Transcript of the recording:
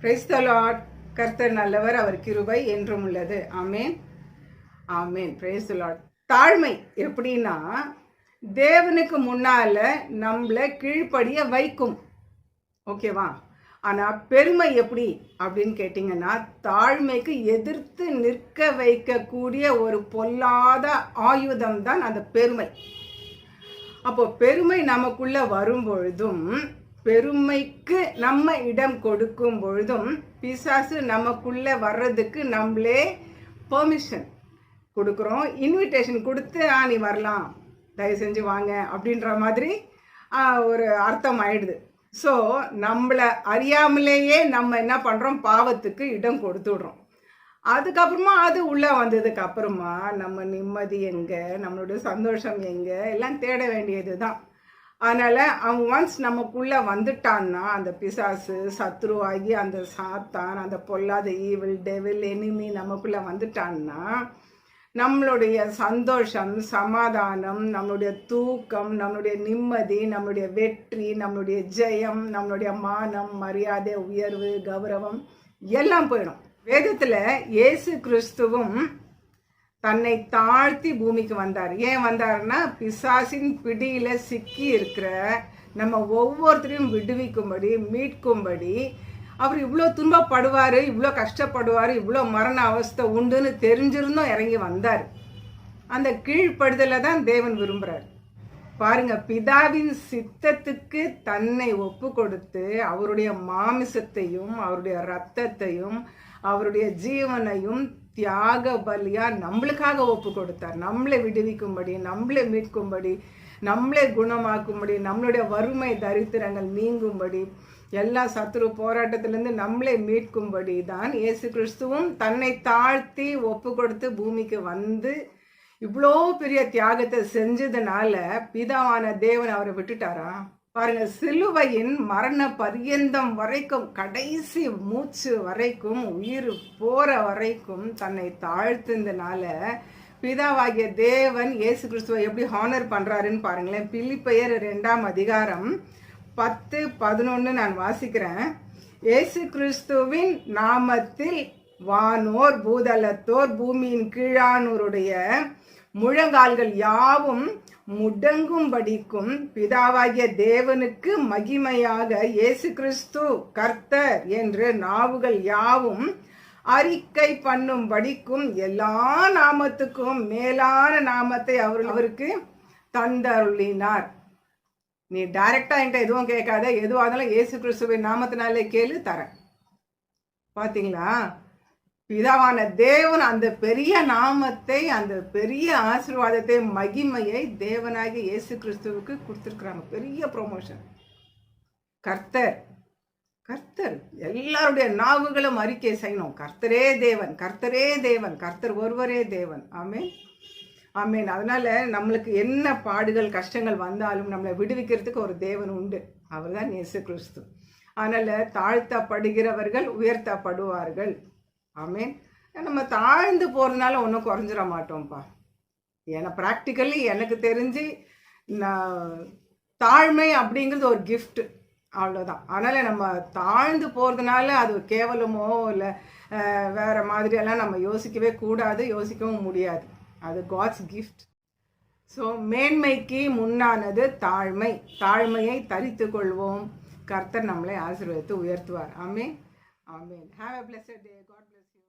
Price the Lord. கர்த்தர் நல்லவர், அவர் கிருபை என்றும் உள்ளது. ஆமேன், ஆமேன். Praise the lord. தாழ்மை எப்படின்னா, தேவனுக்கு முன்னால நம்மளை கீழ்ப்படிய வைக்கும். ஓகேவா? ஆனால் பெருமை எப்படி அப்படின்னு கேட்டிங்கன்னா, தாழ்மைக்கு எதிர்த்து நிற்க வைக்கக்கூடிய ஒரு பொல்லாத ஆயுதம் தான் அந்த பெருமை. அப்போ பெருமை நமக்குள்ள வரும் பொழுதும், பெருமைக்கு நம்ம இடம் கொடுக்கும் பொழுதும், பிசாசு நமக்குள்ள வர்றதுக்கு நம்மளே பெர்மிஷன் கொடுக்குறோம், இன்விடேஷன் கொடுத்து நீ வரலாம், தயவு செஞ்சு வாங்க அப்படின்ற மாதிரி ஒரு அர்த்தம் ஆயிடுது. ஸோ நம்மளை அறியாமலேயே நம்ம என்ன பண்ணுறோம், பாவத்துக்கு இடம் கொடுத்து விடுறோம். அதுக்கப்புறமா அது உள்ளே வந்ததுக்கு அப்புறமா நம்ம நிம்மதி எங்கே, நம்மளுடைய சந்தோஷம் எங்கே எல்லாம் தேட வேண்டியது தான். அதனால் அவன் ஒன்ஸ் நமக்குள்ளே வந்துட்டான்னா, அந்த பிசாசு சத்ருவாகி அந்த சாத்தான், அந்த பொல்லாத ஈவில் டெவில் எனிமி நமக்குள்ளே வந்துட்டான்னா, நம்மளுடைய சந்தோஷம், சமாதானம், நம்மளுடைய தூக்கம், நம்மளுடைய நிம்மதி, நம்மளுடைய வெற்றி, நம்மளுடைய ஜெயம், நம்மளுடைய மானம், மரியாதை, உயர்வு, கௌரவம் எல்லாம் போயிடும். வேதத்தில் இயேசு கிறிஸ்துவும் தன்னை தாழ்த்தி பூமிக்கு வந்தார். ஏன் வந்தார்னா, பிசாசின் பிடியில் சிக்கி இருக்கிற நம்ம ஒவ்வொருத்தரையும் விடுவிக்கும்படி, மீட்கும்படி. அவர் இவ்வளோ துன்பப்படுவார், இவ்வளோ கஷ்டப்படுவார், இவ்வளோ மரண அவஸ்தை உண்டுன்னு தெரிஞ்சிருந்தும் இறங்கி வந்தார். அந்த கீழ்ப்படுதலை தான் தேவன் விரும்புகிறார். பாருங்க, பிதாவின் சித்தத்துக்கு தன்னை ஒப்பு கொடுத்து அவருடைய மாமிசத்தையும் அவருடைய இரத்தத்தையும் அவருடைய ஜீவனையும் தியாக பலியா நம்மளுக்காக ஒப்பு கொடுத்தார். நம்மளை விடுவிக்கும்படி, நம்மளை மீட்கும்படி, நம்மளை குணமாக்கும்படி, நம்மளுடைய வறுமை தரித்திரங்கள் நீங்கும்படி, எல்லா சத்துரு போராட்டத்திலேருந்து நம்மளை மீட்கும்படி தான் இயேசு கிறிஸ்துவும் தன்னை தாழ்த்தி ஒப்பு கொடுத்து பூமிக்கு வந்து இவ்வளோ பெரிய தியாகத்தை செஞ்சதுனால பிதாவான தேவன் அவரை விட்டுட்டாரா? பாருங்க, சிலுவையின் மரண பரியந்தம் வரைக்கும், கடைசி மூச்சு வரைக்கும், உயிர் போற வரைக்கும் தன்னை தாழ்த்துந்தனால பிதாவாகிய தேவன் இயேசு கிறிஸ்துவை எப்படி ஹானர் பண்றாருன்னு பாருங்களேன். பிலிப்பியர் 2ஆம் அதிகாரம் 10-11 நான் வாசிக்கிறேன். இயேசு கிறிஸ்துவின் நாமத்தில் வானோர் பூதலத்தோர் பூமியின் கீழானோருடைய முழங்கால்கள் யாவும் முடங்கும்படிக்கும் பிதாவாகிய தேவனுக்கு மகிமையாக இயேசு கிறிஸ்து கர்த்தர் என்று நாவுகள் யாவும் அறிக்கை பண்ணும்படிக்கும் எல்லா நாமத்துக்கும் மேலான நாமத்தை அவருக்கு தந்தருளினார். நீ டைரக்டா என்கிட்ட எதுவும் கேட்காத, எதுவாக இருந்தாலும் இயேசு கிறிஸ்துவின் நாமத்தினாலே கேளு, தரேன். பாத்தீங்களா? பிதாவான தேவன் அந்த பெரிய நாமத்தை, அந்த பெரிய ஆசீர்வாதத்தை, மகிமையை தேவனாகி இயேசு கிறிஸ்துவுக்கு கொடுத்துருக்குறாங்க. பெரிய ப்ரொமோஷன். கர்த்தர், கர்த்தர் எல்லாருடைய நாவுகளும் அறிக்கை செய்யணும், கர்த்தரே தேவன், கர்த்தரே தேவன், கர்த்தர் ஒருவரே தேவன். ஆமேன், ஆமேன். அதனால நம்மளுக்கு என்ன பாடுகள் கஷ்டங்கள் வந்தாலும் நம்மளை விடுவிக்கிறதுக்கு ஒரு தேவன் உண்டு, அவர் தான் இயேசு கிறிஸ்து. அதனால தாழ்த்தப்படுகிறவர்கள் உயர்த்தப்படுவார்கள். ஆமேன். நம்ம தாழ்ந்து போகிறதுனால ஒன்றும் குறைஞ்சிட மாட்டோம்ப்பா. ஏன்னா ப்ராக்டிக்கலி எனக்கு தெரிஞ்சு தாழ்மை அப்படிங்கிறது ஒரு கிஃப்ட், அவ்வளோதான். அதனால் நம்ம தாழ்ந்து போகிறதுனால அது கேவலமோ இல்லை வேறு மாதிரியெல்லாம் நம்ம யோசிக்கவே கூடாது, யோசிக்கவும் முடியாது. அது காட்ஸ் கிஃப்ட். ஸோ மேன்மைக்கு முன்னானது தாழ்மை. தாழ்மையை தரித்து கொள்வோம். கர்த்தர் நம்மளை ஆசீர்வதித்து உயர்த்துவார். ஆமென், ஆமென். Have a blessed day. God bless you.